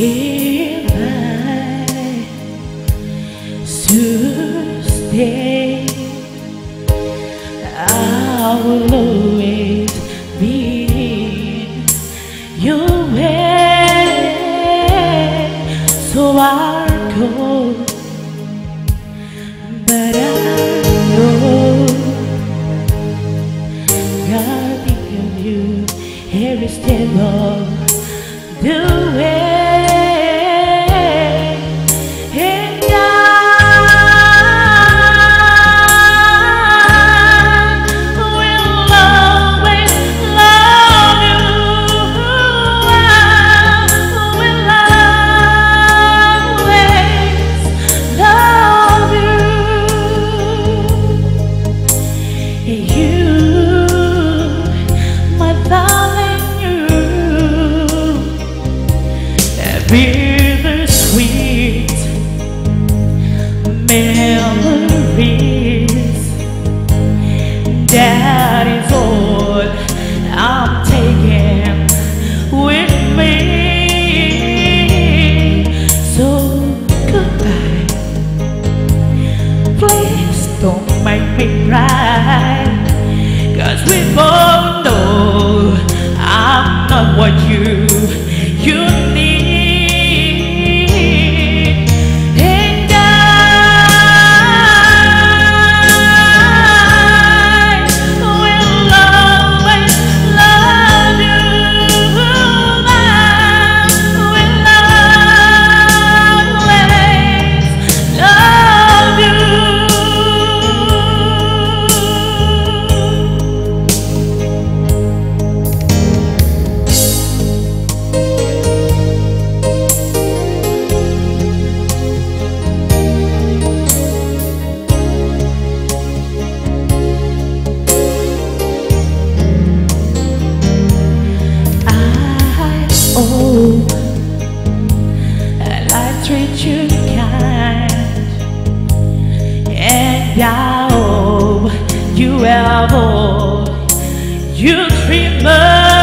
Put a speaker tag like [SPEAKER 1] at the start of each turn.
[SPEAKER 1] If I should stay, I will always be in your way. So I'll go, but I know God think of you every step of the way. Bittersweet memories, that is all I'm taking with me. So goodbye, please don't make me cry, 'cause we both know I'm not what you need. Oh, and I treat you kind, and I hope you have all you dream of.